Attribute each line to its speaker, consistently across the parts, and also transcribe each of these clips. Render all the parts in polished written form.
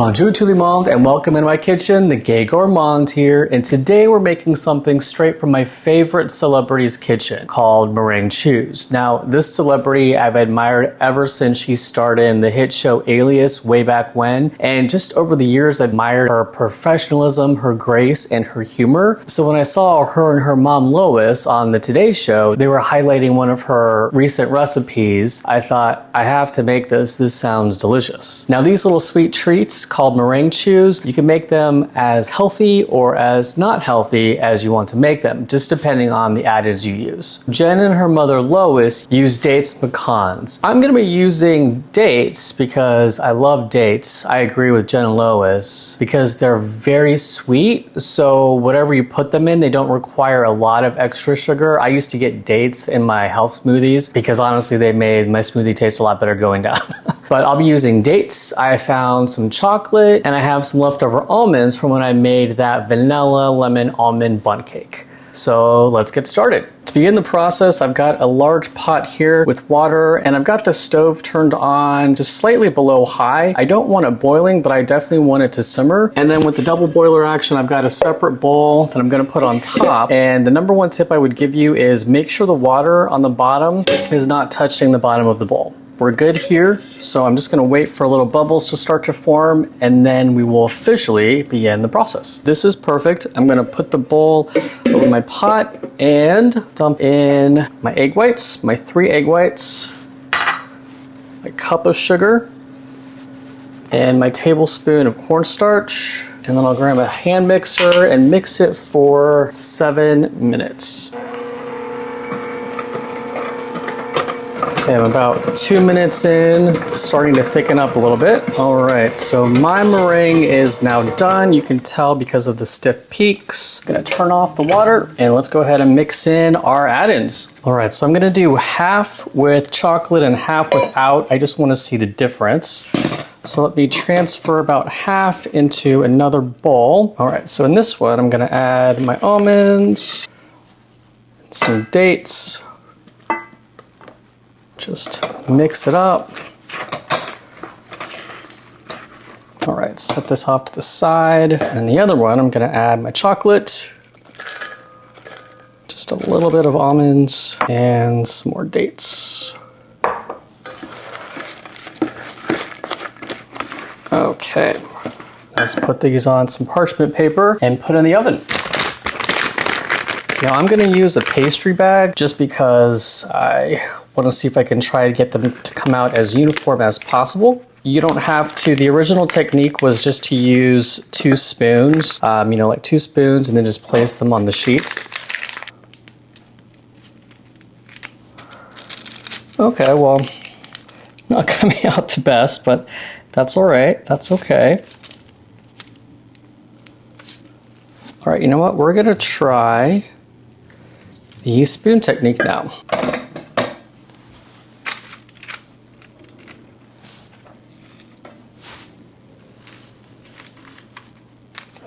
Speaker 1: Bonjour tout le monde and welcome into my kitchen, the Gay Gourmand here, and today we're making something straight from my favorite celebrity's kitchen called Meringue Chews. Now, this celebrity I've admired ever since she starred in the hit show Alias way back when, and just over the years admired her professionalism, her grace, and her humor. So when I saw her and her mom Lois on the Today Show, they were highlighting one of her recent recipes. I thought, I have to make this. This sounds delicious. Now, these little sweet treats called Meringue Chews, you can make them as healthy or as not healthy as you want to make them, just depending on the additives you use. Jen and her mother Lois use dates and pecans. I'm going to be using dates because I love dates. I agree with Jen and Lois because they're very sweet, so whatever you put them in, they don't require a lot of extra sugar. I used to get dates in my health smoothies because honestly they made my smoothie taste a lot better going down. But I'll be using dates. I found some chocolate and I have some leftover almonds from when I made that vanilla lemon almond bundt cake. So let's get started. To begin the process, I've got a large pot here with water and I've got the stove turned on just slightly below high. I don't want it boiling, but I definitely want it to simmer. And then with the double boiler action, I've got a separate bowl that I'm gonna put on top. And the number one tip I would give you is make sure the water on the bottom is not touching the bottom of the bowl. We're good here, so I'm just gonna wait for little bubbles to start to form and then we will officially begin the process. This is perfect. I'm gonna put the bowl over my pot and dump in my egg whites, my 3 egg whites, my cup of sugar, and my tablespoon of cornstarch. And then I'll grab a hand mixer and mix it for 7 minutes. Okay, I'm about 2 minutes in, starting to thicken up a little bit. All right, so my meringue is now done. You can tell because of the stiff peaks. I'm gonna turn off the water and let's go ahead and mix in our add-ins. All right, so I'm gonna do half with chocolate and half without. I just wanna see the difference. So let me transfer about half into another bowl. All right, so in this one, I'm gonna add my almonds, some dates, just mix it up. All right, set this off to the side. And the other one, I'm gonna add my chocolate, just a little bit of almonds and some more dates. Okay, let's put these on some parchment paper and put in the oven. Now I'm gonna use a pastry bag just because I want to see if I can try to get them to come out as uniform as possible. You don't have to. The original technique was just to use 2 spoons, you know, like 2 spoons and then just place them on the sheet. Okay, well, not coming out the best, but that's all right. That's okay. All right, you know what? We're gonna try the spoon technique now.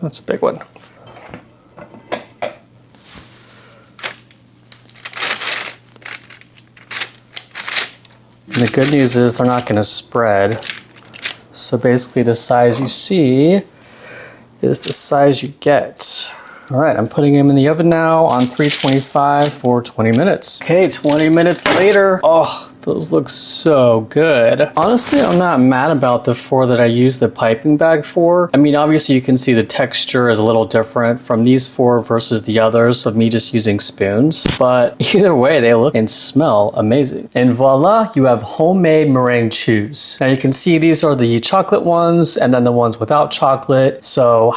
Speaker 1: That's a big one. And the good news is they're not going to spread. So basically the size you see is the size you get. All right, I'm putting them in the oven now on 325 for 20 minutes. Okay, 20 minutes later. Oh, those look so good. Honestly, I'm not mad about the 4 that I used the piping bag for. I mean, obviously you can see the texture is a little different from these 4 versus the others of me just using spoons. But either way, they look and smell amazing. And voila, you have homemade meringue chews. Now you can see these are the chocolate ones and then the ones without chocolate. So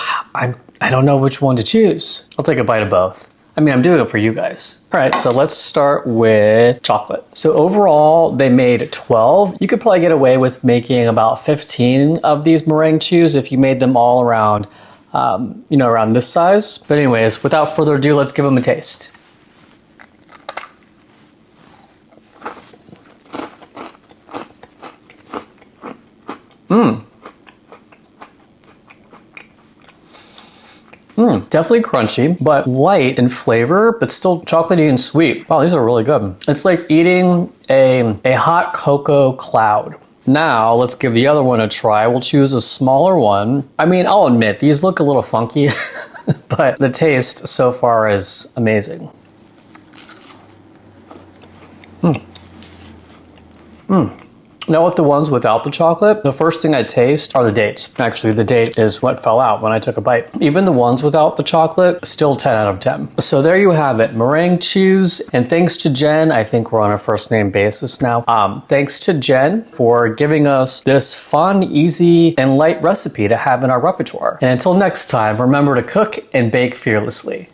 Speaker 1: I don't know which one to choose. I'll take a bite of both. I mean, I'm doing it for you guys. All right, so let's start with chocolate. So overall, they made 12. You could probably get away with making about 15 of these meringue chews if you made them all around, you know, around this size. But anyways, without further ado, let's give them a taste. Definitely crunchy, but light in flavor, but still chocolatey and sweet. Wow, these are really good. It's like eating a hot cocoa cloud. Now, let's give the other one a try. We'll choose a smaller one. I mean, I'll admit, these look a little funky, but the taste so far is amazing. Now with the ones without the chocolate, the first thing I taste are the dates. Actually, the date is what fell out when I took a bite. Even the ones without the chocolate, still 10 out of 10. So there you have it, Meringue Chews. And thanks to Jen, I think we're on a first name basis now. Thanks to Jen for giving us this fun, easy, and light recipe to have in our repertoire. And until next time, remember to cook and bake fearlessly.